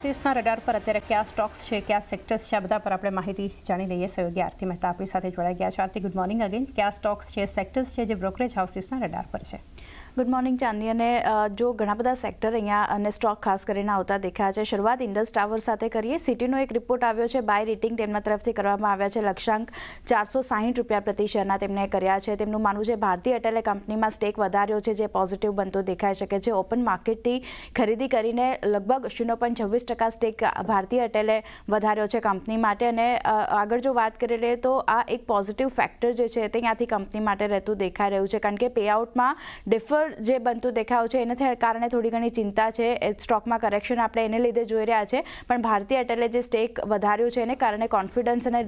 સેસના radar પર અત્યારે કયા સ્ટોક્સ છે, કયા સેક્ટર્સ છે, આ બધા પર આપણે માહિતી જાણી લઈએ. સહયોગી આરતી મહેતા આપણી સાથે જોડાઈ ગયા છે. આરતી, ગુડ મોર્નિંગ અગેન. કયા સ્ટોક્સ છે, સેક્ટર્સ છે જે બ્રોકરેજ હાઉસીસના રડાર પર છે? ગુડ મોર્નિંગ ચાંદી. અને જો ઘણા બધા સેક્ટર અહીંયા અને સ્ટોક ખાસ કરીને આવતા દેખાયા છે. શરૂઆત ઇન્ડસ ટાવર સાથે કરીએ. સિટીનો એક રિપોર્ટ આવ્યો છે, બાય રેટિંગ તેમના તરફથી કરવામાં આવ્યા છે. લક્ષ્યાંક ₹460 પ્રતિ શેરના તેમને કર્યા છે. તેમનું માનવું છે ભારતીય એરટેલે કંપનીમાં સ્ટેક વધાર્યો છે, જે પોઝિટિવ બનતો દેખાઈ શકે છે. ઓપન માર્કેટથી ખરીદી કરીને લગભગ 0.26% સ્ટેક ભારતીય એરટેલે વધાર્યો છે કંપની માટે. અને આગળ જો વાત કરી લઈએ તો આ એક પોઝિટિવ ફેક્ટર જે છે તે ત્યાંથી કંપની માટે રહેતું દેખાઈ રહ્યું છે, કારણ કે પેઆઉટમાં ડિફર જે બનતું દેખાયું છે એને કારણે થોડી ઘણી ચિંતા છે. સ્ટોકમાં કરેક્શન આપણે એને લીધે જોઈ રહ્યા છે, પણ ભારતીય એરટેલે જે સ્ટેક વધાર્યું છે એને કારણે કોન્ફિડન્સ અને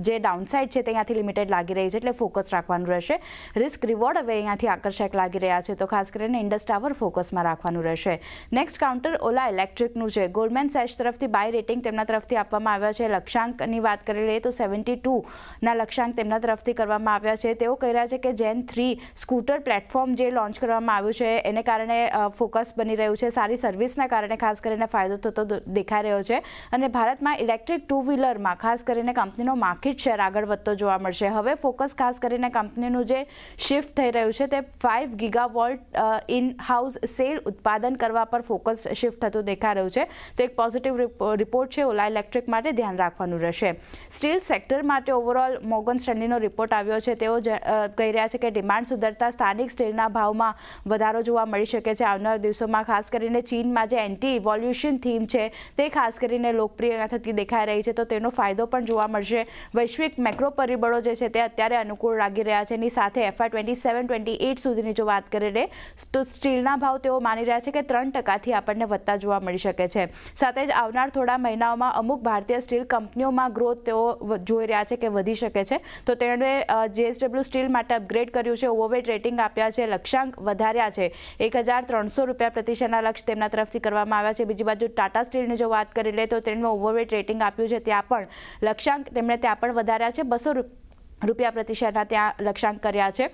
જે ડાઉનસાઇડ છે તે અહીંયાથી લિમિટેડ લાગી રહી છે, એટલે ફોકસ રાખવાનું રહેશે. રિસ્ક રિવોર્ડ હવે અહીંયાથી આકર્ષક લાગી રહ્યા છે, તો ખાસ કરીને ઇન્ડસ ટાવર ફોકસમાં રાખવાનું રહેશે. નેક્સ્ટ કાઉન્ટર ઓલા ઇલેક્ટ્રિકનું છે. ગોલ્ડમેન સેચ તરફથી બાય રેટિંગ તેમના તરફથી આપવામાં આવ્યા છે. લક્ષ્યાંકની વાત કરી લઈએ તો 72ના લક્ષ્યાંક તેમના તરફથી કરવામાં આવ્યા છે. તેઓ કહી રહ્યા છે કે જેન 3 સ્કૂટર પ્લેટફોર્મ જે લોન્ચ કરવામાં આવ્યું છે એને કારણે ફોકસ બની રહ્યું છે. સારી સર્વિસના કારણે ખાસ કરીને ફાયદો થતો દેખાઈ રહ્યો છે. અને ભારતમાં ઇલેક્ટ્રિક ટુ વ્હીલરમાં ખાસ કરીને કંપનીનો માર્કેટ શેર આગળ વધતો જોવા મળશે. હવે ફોકસ ખાસ કરીને કંપનીનું જે શિફ્ટ થઈ રહ્યું છે તે 5 ગીગાવોલ્ટ ઇન હાઉસ સેલ ઉત્પાદન કરવા પર ફોકસ શિફ્ટ થતું દેખાઈ રહ્યું છે. તો એક પોઝિટિવ રિપોર્ટ છે ઓલા ઇલેક્ટ્રિક માટે, ધ્યાન રાખવાનું રહેશે. સ્ટીલ સેક્ટર માટે ઓવરઓલ મોર્ગન સ્ટેનલીનો રિપોર્ટ આવ્યો છે. તેઓ કહી રહ્યા છે કે ડિમાન્ડ સુધરતા સ્થાનિક સ્ટીલના ભાવમાં વધારો જોવા મળી શકે છે આવનાર દિવસોમાં. ખાસ કરીને ચીનમાં જે એન્ટી ઇવોલ્યુશન થીમ છે તે ખાસ કરીને લોકપ્રિય થતી દેખાઈ રહી છે, તો તેનો ફાયદો પણ જોવા મળશે. વૈશ્વિક મેક્રો પરિબળો જે છે તે અત્યારે અનુકૂળ લાગી રહ્યા છે. એની સાથે FY 27-28 સુધીની જો વાત કરીએ તો સ્ટીલના ભાવ તેઓ માની રહ્યા છે કે 3%થી આપણને વધતા જોવા મળી શકે છે. સાથે જ આવનાર થોડા મહિનાઓમાં અમુક ભારતીય સ્ટીલ કંપનીઓમાં ગ્રોથ તેઓ જોઈ રહ્યા છે કે વધી શકે છે, તો તેણે JSW સ્ટીલ માટે અપગ્રેડ કર્યું છે. ઓવરવેટ રેટિંગ આપ્યા છે, લક્ષ્યાંક વધાર્યા છે. ₹1,300 પ્રતિ શેરના લક્ષ્ય તેમના તરફથી કરવામાં આવ્યા છે. બીજી બાજુ ટાટા સ્ટીલની જો વાત કરી લે તો તેમણે ઓવરવેટ રેટિંગ આપ્યું છે, ત્યાં પણ લક્ષ્યાંક તેમણે ત્યાં પણ વધાર્યા છે. ₹200 પ્રતિ શેરના ત્યાં લક્ષ્યાંક કર્યા છે.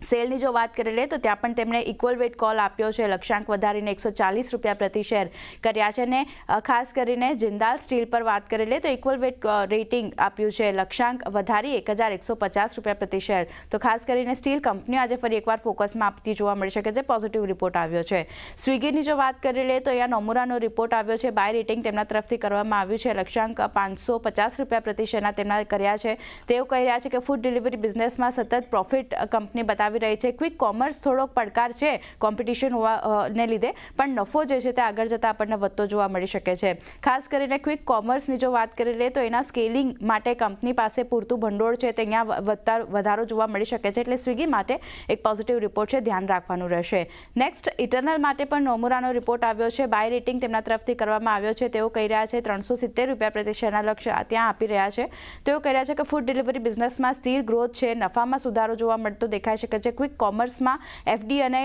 સેલની જો વાત કરી લે તો ત્યાં પણ તેમણે ઇક્વલ વેટ કોલ આપ્યો છે, લક્ષ્યાંક વધારીને ₹140 પ્રતિ શેર કર્યા છે. અને ખાસ કરીને જિંદાલ સ્ટીલ પર વાત કરી લે તો ઇક્વલ વેટ રેટિંગ આપ્યું છે, લક્ષ્યાંક વધારી ₹1,150 પ્રતિ શેર. તો ખાસ કરીને સ્ટીલ કંપનીઓ આજે ફરી એકવાર ફોકસમાં આપતી જોવા મળી શકે છે. પોઝિટિવ રિપોર્ટ આવ્યો છે. સ્વિગીની જો વાત કરી લે તો અહીંયા નોમુરાનો રિપોર્ટ આવ્યો છે. બાય રેટિંગ તેમના તરફથી કરવામાં આવ્યું છે. લક્ષ્યાંક ₹550 પ્રતિ શેરના તેમના કર્યા છે. તેઓ કહી રહ્યા છે કે ફૂડ ડિલિવરી બિઝનેસમાં સતત પ્રોફિટ કંપની બતાવી રહી છે. ક્વિક કોમર્સ થોડોક પડકાર છે કોમ્પિટિશન હોવાને લીધે, પણ નફો જે છે તે આગળ જતા આપણને વધતો જોવા મળી શકે છે. ખાસ કરીને ક્વિક કોમર્સની જો વાત કરી લે તો એના સ્કેલિંગ માટે કંપની પાસે પૂરતું ભંડોળ છે, તે અહીંયા વધારો જોવા મળી શકે છે. એટલે સ્વિગી માટે એક પોઝિટિવ રિપોર્ટ છે, ધ્યાન રાખવાનું રહેશે. નેક્સ્ટ ઇટરનલ માટે પણ નોમુરાનો રિપોર્ટ આવ્યો છે. બાય રેટિંગ તેમના તરફથી કરવામાં આવ્યો છે. તેઓ કહી રહ્યા છે ₹370 પ્રતિ શેરના લક્ષ્ય ત્યાં આપી રહ્યા છે. તેઓ કહી રહ્યા છે કે ફૂડ ડિલિવરી બિઝનેસમાં સ્થિર ગ્રોથ છે, નફામાં સુધારો જોવા મળતો દેખાઈ શકે છે. ક્વિક કોમર્સમાં FD અને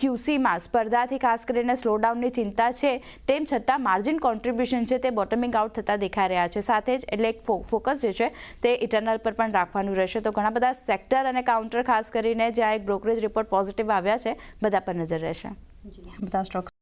QCમાં સ્પર્ધાથી ખાસ કરીને સ્લોડાઉનની ચિંતા છે, તેમ છતાં માર્જિન કોન્ટ્રીબ્યુશન છે તે બોટમિંગ આઉટ થતા દેખાઈ રહ્યા છે. સાથે જ એટલે એક ફોકસ જે છે તે ઇટરનલ પર પણ રાખવાનું રહેશે. તો ઘણા બધા સેક્ટર અને કાઉન્ટર ખાસ કરીને જ્યાં એક બ્રોકરેજ રિપોર્ટ પોઝિટિવ આવ્યા છે, બધા પર નજર રહેશે. બધા સ્ટોક